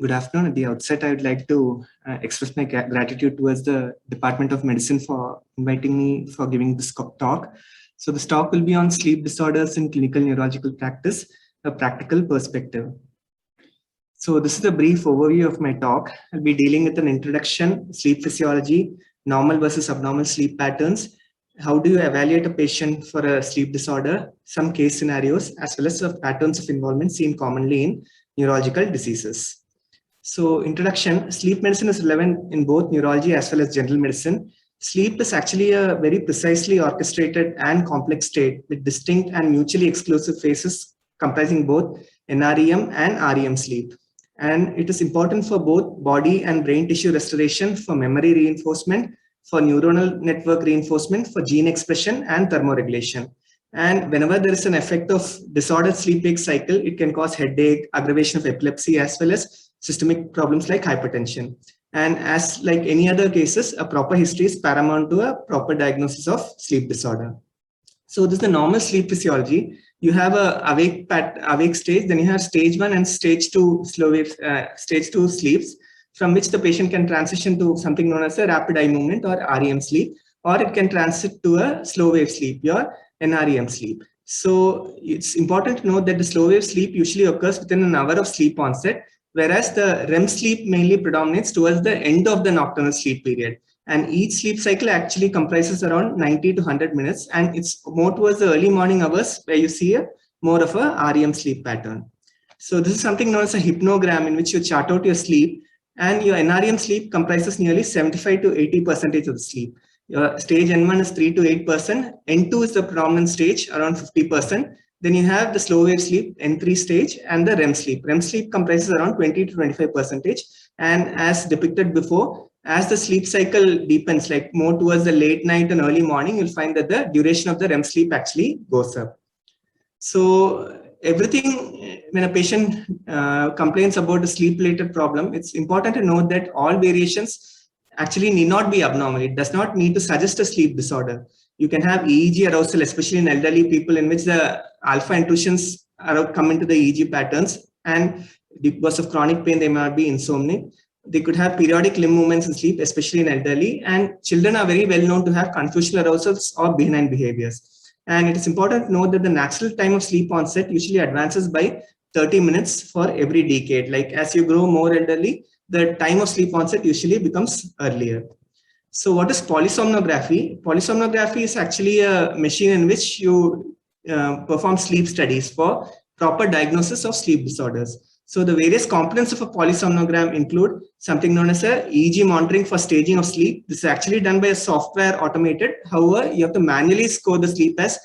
Good afternoon. At the outset, I would like to express my gratitude towards the Department of Medicine for inviting me for giving this talk. So this talk will be on sleep disorders in clinical neurological practice, a practical perspective. So this is a brief overview of my talk. I'll be dealing with an introduction, sleep physiology, normal versus abnormal sleep patterns, how do you evaluate a patient for a sleep disorder, some case scenarios, as well as patterns of involvement seen commonly in neurological diseases. So introduction, sleep medicine is relevant in both neurology as well as general medicine. Sleep is actually a very precisely orchestrated and complex state with distinct and mutually exclusive phases comprising both NREM and REM sleep. And it is important for both body and brain tissue restoration, for memory reinforcement, for neuronal network reinforcement, for gene expression and thermoregulation. And whenever there is an effect of disordered sleep-wake cycle, it can cause headache, aggravation of epilepsy, as well as systemic problems like hypertension. And as like any other cases, a proper history is paramount to a proper diagnosis of sleep disorder. So this is the normal sleep physiology. You have a awake stage, then you have stage 1 and stage 2 slow wave, stage 2 sleeps, from which the patient can transition to something known as a rapid eye movement or REM sleep, or it can transit to a slow wave sleep, your NREM sleep. So it's important to note that the slow wave sleep usually occurs within an hour of sleep onset, whereas the REM sleep mainly predominates towards the end of the nocturnal sleep period. And each sleep cycle actually comprises around 90 to 100 minutes, and it's more towards the early morning hours where you see more of a REM sleep pattern. So this is something known as a hypnogram, in which you chart out your sleep, and your NREM sleep comprises nearly 75 to 80% of the sleep. Your stage N1 is 3 to 8%, N2 is the predominant stage, around 50%. Then you have the slow wave sleep, N3 stage, and the REM sleep. REM sleep comprises around 20 to 25%. And as depicted before, as the sleep cycle deepens, like more towards the late night and early morning, you'll find that the duration of the REM sleep actually goes up. So everything, when a patient complains about a sleep-related problem, it's important to note that all variations actually need not be abnormal. It does not need to suggest a sleep disorder. You can have EEG arousal, especially in elderly people, in which the alpha intrusions come into the EEG patterns, and because of chronic pain, they might be insomnic. They could have periodic limb movements in sleep, especially in elderly, and children are very well known to have confusional arousals or benign behaviors. And it is important to note that the natural time of sleep onset usually advances by 30 minutes for every decade. Like as you grow more elderly, the time of sleep onset usually becomes earlier. So what is polysomnography? Polysomnography is actually a machine in which you perform sleep studies for proper diagnosis of sleep disorders. So the various components of a polysomnogram include something known as a EEG monitoring for staging of sleep. This is actually done by a software automated. However, you have to manually score the sleep as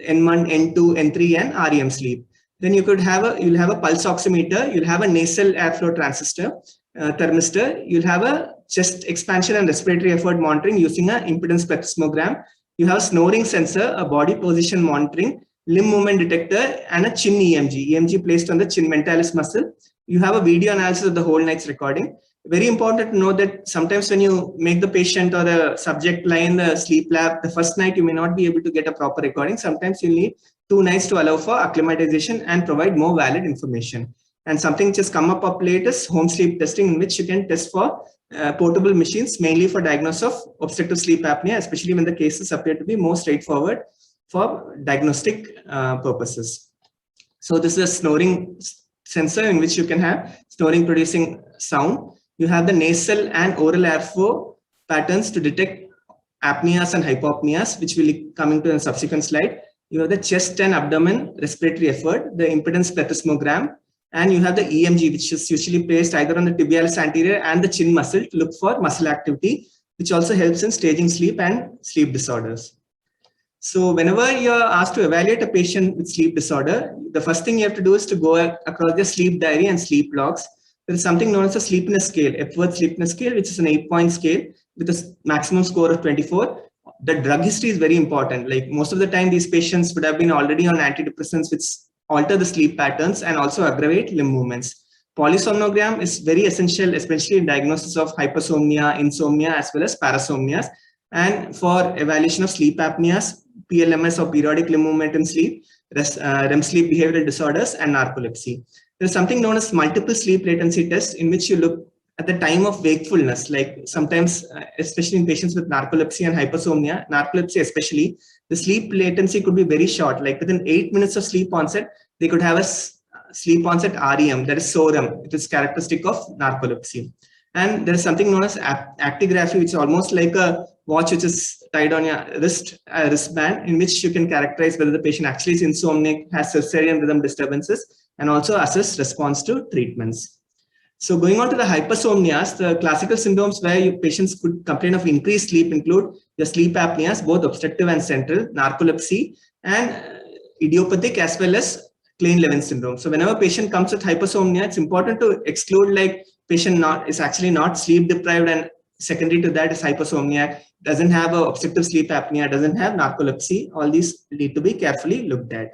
N1, N2, N3, and REM sleep. Then you'll have a pulse oximeter, you'll have a nasal airflow transistor, thermistor, you'll have a chest expansion and respiratory effort monitoring using an impedance plethysmogram. You have a snoring sensor, a body position monitoring, limb movement detector, and a chin EMG placed on the chin mentalis muscle. You have a video analysis of the whole night's recording. Very important to know that sometimes when you make the patient or the subject lie in the sleep lab, the first night you may not be able to get a proper recording. Sometimes you need 2 nights to allow for acclimatization and provide more valid information. And something which has come up late is home sleep testing, in which you can test for portable machines, mainly for diagnosis of obstructive sleep apnea, especially when the cases appear to be more straightforward for diagnostic purposes. So this is a snoring sensor in which you can have snoring producing sound. You have the nasal and oral airflow patterns to detect apneas and hypopneas, which will be coming to a subsequent slide. You have the chest and abdomen respiratory effort, the impedance plethysmogram, and you have the EMG, which is usually placed either on the tibialis anterior and the chin muscle to look for muscle activity, which also helps in staging sleep and sleep disorders. So whenever you're asked to evaluate a patient with sleep disorder, the first thing you have to do is to go across their sleep diary and sleep logs. There is something known as a sleepiness scale, Epworth sleepiness scale, which is an 8-point scale with a maximum score of 24. The drug history is very important. Like most of the time, these patients would have been already on antidepressants, which alter the sleep patterns and also aggravate limb movements. Polysomnogram is very essential, especially in diagnosis of hypersomnia, insomnia, as well as parasomnias, and for evaluation of sleep apneas, PLMS or periodic limb movement in sleep, REM sleep behavioral disorders, and narcolepsy. There's something known as multiple sleep latency test, in which you look at the time of wakefulness. Like sometimes, especially in patients with narcolepsy and hypersomnia, narcolepsy especially, the sleep latency could be very short. Like within 8 minutes of sleep onset, they could have a sleep onset REM, that is SOREM. It is characteristic of narcolepsy. And there is something known as actigraphy, which is almost like a watch which is tied on your wristband, in which you can characterize whether the patient actually is insomniac, has circadian rhythm disturbances, and also assess response to treatments. So going on to the hypersomnias, the classical syndromes where patients could complain of increased sleep include the sleep apneas, both obstructive and central, narcolepsy, and idiopathic as well as Klein-Levin syndrome. So whenever a patient comes with hypersomnia, it's important to exclude like patient is actually not sleep deprived, and secondary to that is hypersomnia, doesn't have a obstructive sleep apnea, doesn't have narcolepsy. All these need to be carefully looked at.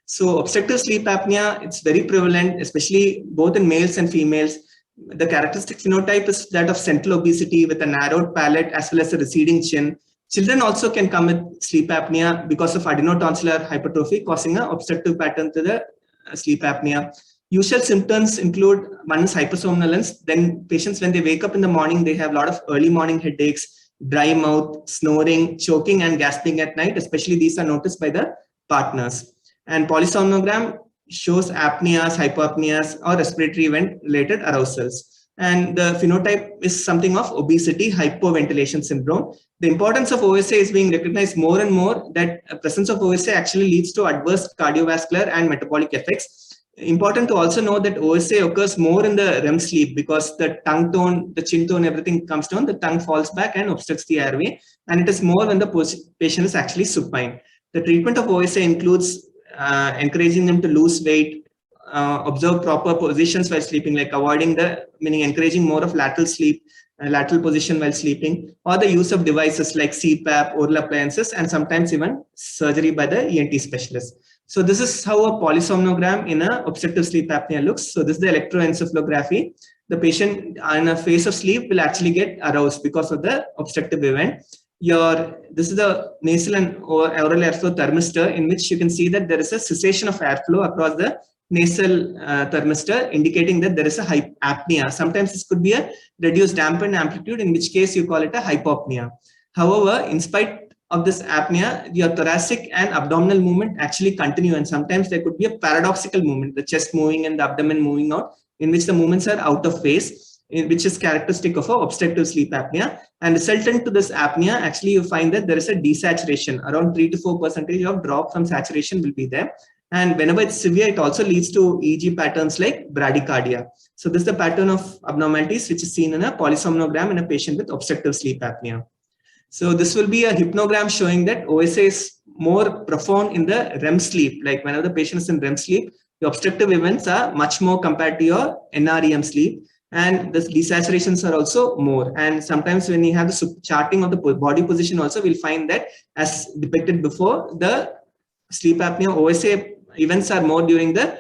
So obstructive sleep apnea, it's very prevalent, especially both in males and females. The characteristic phenotype is that of central obesity with a narrowed palate as well as a receding chin. Children also can come with sleep apnea because of adenotonsillar hypertrophy, causing an obstructive pattern to the sleep apnea. Usual symptoms include, one is hypersomnolence. Then patients, when they wake up in the morning, they have a lot of early morning headaches, dry mouth, snoring, choking, and gasping at night. Especially these are noticed by the partners. And polysomnogram shows apneas, hypopneas, or respiratory event-related arousals. And the phenotype is something of obesity, hypoventilation syndrome. The importance of OSA is being recognized more and more, that presence of OSA actually leads to adverse cardiovascular and metabolic effects. Important to also know that OSA occurs more in the REM sleep because the tongue tone, the chin tone, everything comes down, the tongue falls back and obstructs the airway. And it is more when the patient is actually supine. The treatment of OSA includes encouraging them to lose weight, observe proper positions while sleeping, like avoiding meaning encouraging more of lateral sleep, lateral position while sleeping, or the use of devices like CPAP, oral appliances, and sometimes even surgery by the ENT specialist. So this is how a polysomnogram in a obstructive sleep apnea looks. So this is the electroencephalography. The patient in a phase of sleep will actually get aroused because of the obstructive event. This is the nasal and oral airflow thermistor, in which you can see that there is a cessation of airflow across the nasal thermistor, indicating that there is a apnea. Sometimes this could be a reduced dampened amplitude, in which case you call it a hypopnea. However, in spite of this apnea, your thoracic and abdominal movement actually continue, and sometimes there could be a paradoxical movement, the chest moving and the abdomen moving out, in which the movements are out of phase, which is characteristic of obstructive sleep apnea. And resultant to this apnea, actually you find that there is a desaturation, around 3 to 4% of drop from saturation will be there. And whenever it's severe, it also leads to EEG patterns like bradycardia. So this is the pattern of abnormalities which is seen in a polysomnogram in a patient with obstructive sleep apnea. So this will be a hypnogram showing that OSA is more profound in the REM sleep. Like whenever the patient is in REM sleep, the obstructive events are much more compared to your NREM sleep. And the desaturations are also more. And sometimes when you have the charting of the body position also, we'll find that, as depicted before, the sleep apnea OSA events are more during the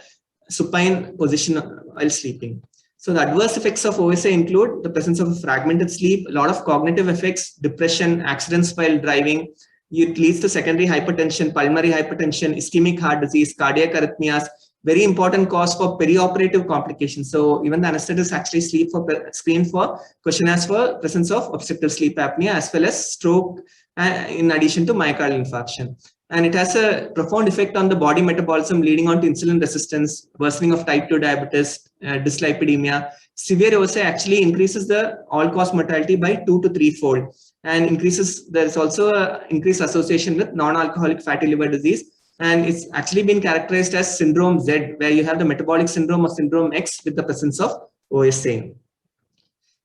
supine position while sleeping. So the adverse effects of OSA include the presence of a fragmented sleep, a lot of cognitive effects, depression, accidents while driving. It leads to secondary hypertension, pulmonary hypertension, ischemic heart disease, cardiac arrhythmias. Very important cause for perioperative complications. So even the anesthetist actually screen for questionnaires for presence of obstructive sleep apnea as well as stroke, in addition to myocardial infarction. And it has a profound effect on the body metabolism, leading on to insulin resistance, worsening of type 2 diabetes, dyslipidemia. Severe OSA actually increases the all-cause mortality by 2 to 3-fold, and there is also an increased association with non-alcoholic fatty liver disease. And it's actually been characterized as syndrome Z, where you have the metabolic syndrome or syndrome X with the presence of OSA.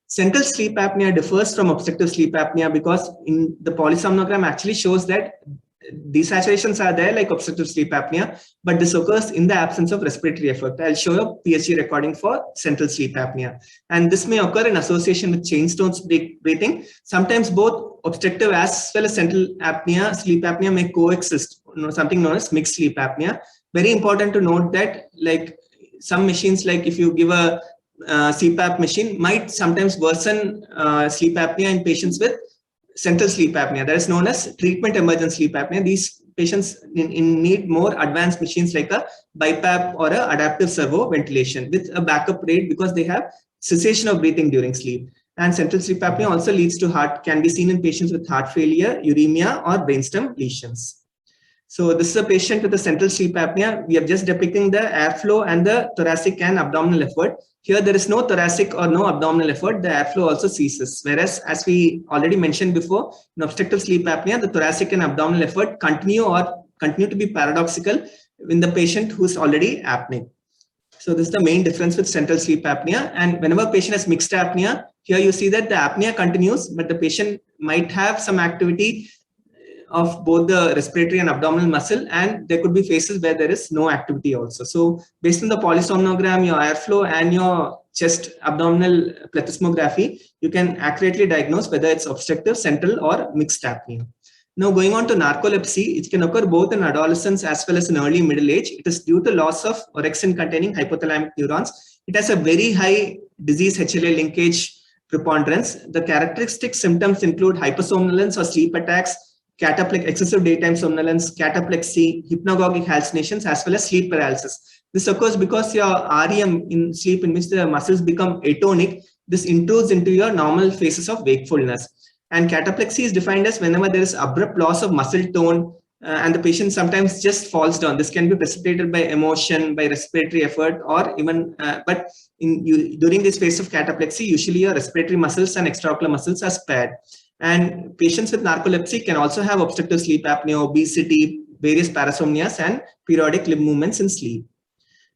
Central sleep apnea differs from obstructive sleep apnea because in the polysomnogram actually shows that desaturations are there like obstructive sleep apnea, but this occurs in the absence of respiratory effort. I'll show you a PhD recording for central sleep apnea. And this may occur in association with chain stones breathing. Sometimes both obstructive as well as central apnea, sleep apnea may coexist, something known as mixed sleep apnea. Very important to note that, like some machines, like if you give a CPAP machine, might sometimes worsen sleep apnea in patients with central sleep apnea. That is known as treatment emergent sleep apnea. These patients need more advanced machines like a BiPAP or a adaptive servo ventilation with a backup rate because they have cessation of breathing during sleep. And central sleep apnea also leads to can be seen in patients with heart failure, uremia, or brainstem lesions. So this is a patient with a central sleep apnea. We are just depicting the airflow and the thoracic and abdominal effort. Here there is no thoracic or no abdominal effort. The airflow also ceases. Whereas, as we already mentioned before, in obstructive sleep apnea, the thoracic and abdominal effort continue to be paradoxical in the patient who is already apneic. So this is the main difference with central sleep apnea. And whenever a patient has mixed apnea, here you see that the apnea continues, but the patient might have some activity of both the respiratory and abdominal muscle, and there could be phases where there is no activity also. So based on the polysomnogram, your airflow, and your chest abdominal plethysmography, you can accurately diagnose whether it's obstructive, central, or mixed apnea. Now going on to narcolepsy, it can occur both in adolescence as well as in early middle age. It is due to loss of orexin-containing hypothalamic neurons. It has a very high disease HLA linkage preponderance. The characteristic symptoms include hypersomnolence or sleep attacks, excessive daytime somnolence, cataplexy, hypnagogic hallucinations, as well as sleep paralysis. This occurs because your REM in sleep, in which the muscles become atonic, this intrudes into your normal phases of wakefulness. And cataplexy is defined as whenever there is abrupt loss of muscle tone and the patient sometimes just falls down. This can be precipitated by emotion, by respiratory effort, or even, during this phase of cataplexy, usually your respiratory muscles and extraocular muscles are spared. And patients with narcolepsy can also have obstructive sleep apnea, obesity, various parasomnias, and periodic limb movements in sleep.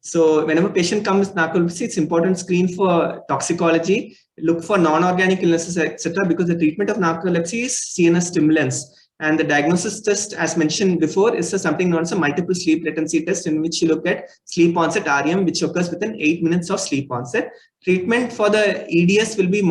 So whenever a patient comes with narcolepsy, it's important to screen for toxicology, look for non-organic illnesses, etc., because the treatment of narcolepsy is CNS stimulants. And the diagnosis test, as mentioned before, is something known as a multiple sleep latency test, in which you look at sleep onset REM, which occurs within 8 minutes of sleep onset. Treatment for the EDS will be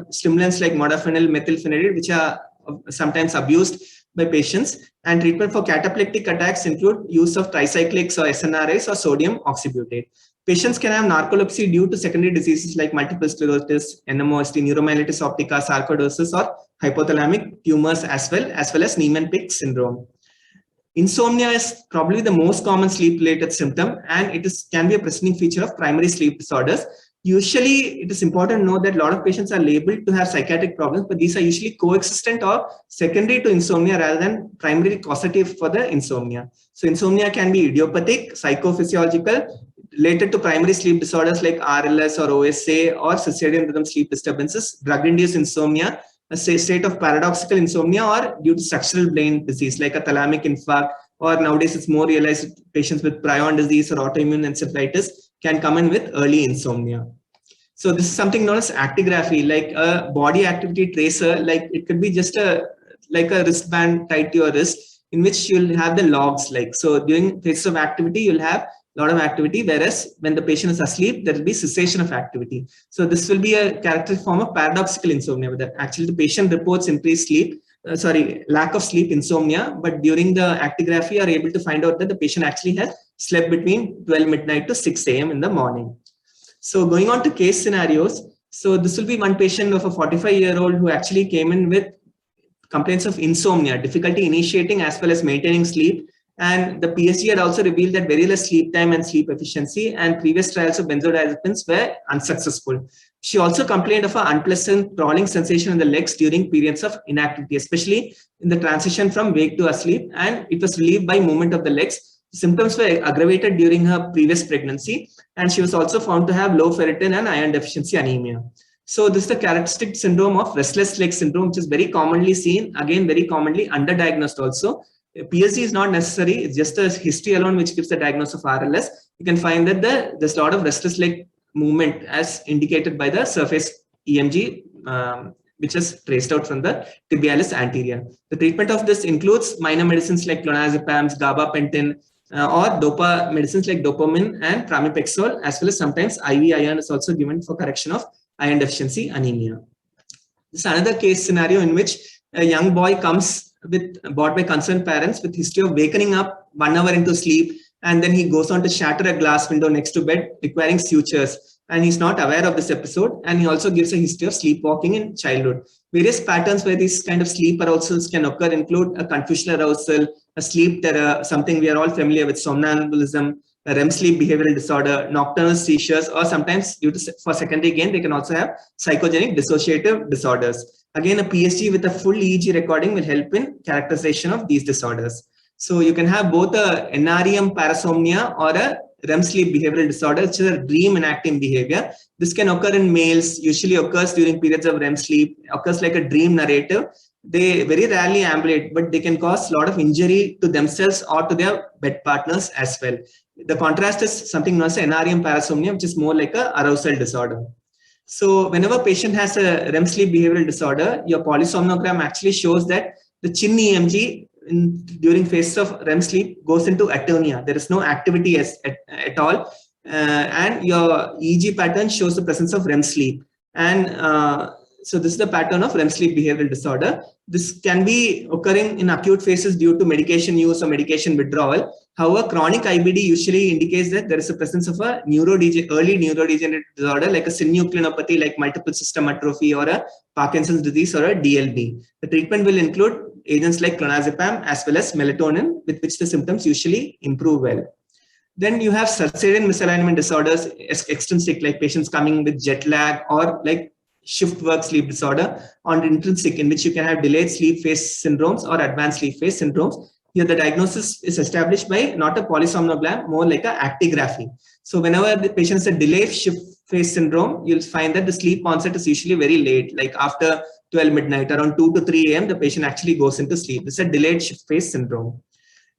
stimulants like modafinil, methylphenidate, which are sometimes abused by patients. And treatment for cataplectic attacks include use of tricyclics or SNRIs or sodium oxybutate. Patients can have narcolepsy due to secondary diseases like multiple sclerosis, NMOSD, neuromyelitis optica, sarcoidosis, or hypothalamic tumors, as well as Niemann-Pick syndrome. Insomnia is probably the most common sleep-related symptom, and it can be a presenting feature of primary sleep disorders. Usually, it is important to know that a lot of patients are labeled to have psychiatric problems, but these are usually coexistent or secondary to insomnia rather than primarily causative for the insomnia. So insomnia can be idiopathic, psychophysiological, related to primary sleep disorders like RLS or OSA, or circadian rhythm sleep disturbances, drug-induced insomnia, a state of paradoxical insomnia, or due to structural brain disease like a thalamic infarct, or nowadays it's more realized patients with prion disease or autoimmune encephalitis can come in with early insomnia. So this is something known as actigraphy, like a body activity tracer. Like it could be just like a wristband tied to your wrist, in which you'll have the logs. So during phases of activity, you'll have a lot of activity, whereas when the patient is asleep, there will be cessation of activity. So this will be a characteristic form of paradoxical insomnia, where actually the patient reports increased lack of sleep, insomnia, but during the actigraphy are able to find out that the patient actually has slept between 12 midnight to 6 a.m. in the morning. So going on to case scenarios. So this will be one patient of a 45-year-old who actually came in with complaints of insomnia, difficulty initiating as well as maintaining sleep. And the PSG had also revealed that very less sleep time and sleep efficiency, and previous trials of benzodiazepines were unsuccessful. She also complained of an unpleasant crawling sensation in the legs during periods of inactivity, especially in the transition from wake to asleep, and it was relieved by movement of the legs. Symptoms were aggravated during her previous pregnancy, and she was also found to have low ferritin and iron deficiency anemia. So this is the characteristic syndrome of restless leg syndrome, which is very commonly seen, again, very commonly underdiagnosed also. PSG is not necessary. It's just a history alone which gives the diagnosis of RLS. You can find that there's a lot of restless leg movement as indicated by the surface EMG, which is traced out from the tibialis anterior. The treatment of this includes minor medicines like clonazepams, gabapentin, or dopa medicines like dopamine and pramipexole, as well as sometimes IV iron is also given for correction of iron deficiency anemia. This is another case scenario in which a young boy comes bought by concerned parents with history of wakening up 1 hour into sleep, and then he goes on to shatter a glass window next to bed, requiring sutures. And he's not aware of this episode, and he also gives a history of sleepwalking in childhood. Various patterns where these kind of sleep arousals can occur include a confusional arousal, a sleep terror, something we are all familiar with, somnambulism, a REM sleep behavioral disorder, nocturnal seizures, or sometimes due to for secondary gain, they can also have psychogenic dissociative disorders. Again, a PSG with a full EEG recording will help in characterization of these disorders. So you can have both a NREM parasomnia or a REM sleep behavioral disorder, which is a dream enacting behavior. This can occur in males, usually occurs during periods of REM sleep, occurs like a dream narrative. They very rarely ambulate, but they can cause a lot of injury to themselves or to their bed partners as well. The contrast is something known as NREM parasomnia, which is more like a arousal disorder. So whenever a patient has a REM sleep behavioral disorder, your polysomnogram actually shows that the chin EMG during phases of REM sleep goes into atonia. There is no activity at all. And your EEG pattern shows the presence of REM sleep. And so this is the pattern of REM sleep behavioral disorder. This can be occurring in acute phases due to medication use or medication withdrawal. However, chronic IBD usually indicates that there is a presence of a early neurodegenerative disorder like a synucleinopathy, like multiple system atrophy, or a Parkinson's disease, or a DLB. The treatment will include agents like clonazepam as well as melatonin, with which the symptoms usually improve well. Then you have circadian misalignment disorders, extrinsic, like patients coming with jet lag, or like shift work sleep disorder, on intrinsic, in which you can have delayed sleep phase syndromes or advanced sleep phase syndromes. Here the diagnosis is established by not a polysomnogram, more like a actigraphy. So whenever the patient has a delayed shift phase syndrome, you'll find that the sleep onset is usually very late, like after 12 midnight, around 2 to 3 a.m., the patient actually goes into sleep. This is a delayed shift phase syndrome.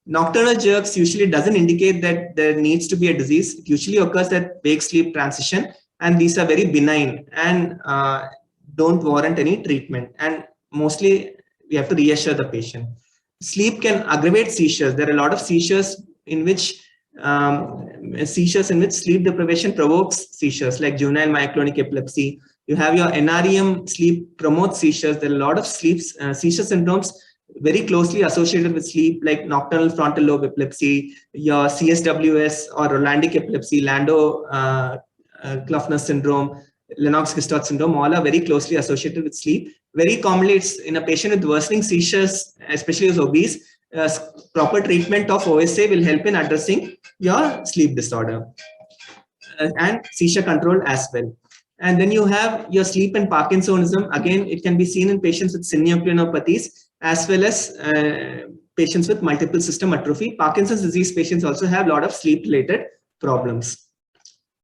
Nocturnal jerks usually doesn't indicate that there needs to be a disease. It usually occurs at wake sleep transition, and these are very benign and don't warrant any treatment. And mostly we have to reassure the patient. Sleep can aggravate seizures. There are a lot of seizures in which sleep deprivation provokes seizures, like juvenile myoclonic epilepsy. You have your NREM sleep promotes seizures. There are a lot of seizure syndromes very closely associated with sleep, like nocturnal frontal lobe epilepsy, your CSWS or Rolandic epilepsy, Landau-Kleffner syndrome, Lennox-Gastaut syndrome, all are very closely associated with sleep. Very commonly, it's in a patient with worsening seizures, especially who's obese. Proper treatment of OSA will help in addressing your sleep disorder and seizure control as well. And then you have your sleep and Parkinsonism. Again, it can be seen in patients with synucleinopathies as well as patients with multiple system atrophy. Parkinson's disease patients also have a lot of sleep-related problems.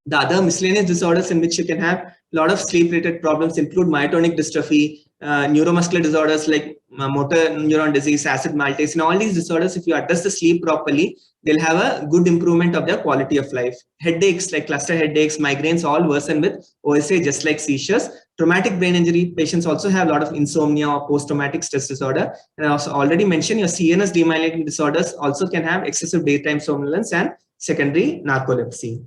The other miscellaneous disorders in which you can have a lot of sleep-related problems include myotonic dystrophy, neuromuscular disorders like motor neuron disease, acid maltase. In all these disorders, if you address the sleep properly, they'll have a good improvement of their quality of life. Headaches like cluster headaches, migraines, all worsen with OSA, just like seizures. Traumatic brain injury patients also have a lot of insomnia or post-traumatic stress disorder. And I also already mentioned your CNS demyelinating disorders also can have excessive daytime somnolence and secondary narcolepsy.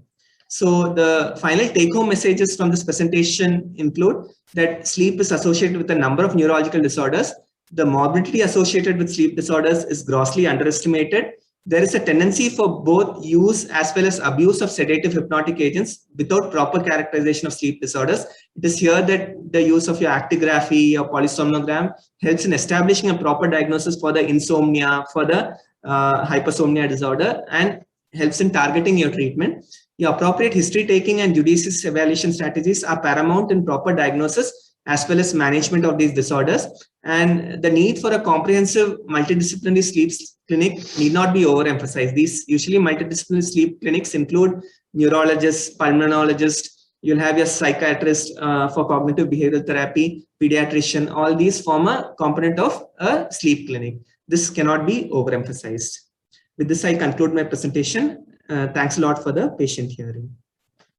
So the final take-home messages from this presentation include that sleep is associated with a number of neurological disorders. The morbidity associated with sleep disorders is grossly underestimated. There is a tendency for both use as well as abuse of sedative hypnotic agents without proper characterization of sleep disorders. It is here that the use of your actigraphy or polysomnogram helps in establishing a proper diagnosis for the insomnia, for the hypersomnia disorder, and helps in targeting your treatment. Your appropriate history taking and judicious evaluation strategies are paramount in proper diagnosis as well as management of these disorders. And the need for a comprehensive multidisciplinary sleep clinic need not be overemphasized. These usually multidisciplinary sleep clinics include neurologists, pulmonologists, you'll have your psychiatrist for cognitive behavioral therapy, pediatrician, all these form a component of a sleep clinic. This cannot be overemphasized. With this, I conclude my presentation. Thanks a lot for the patient hearing.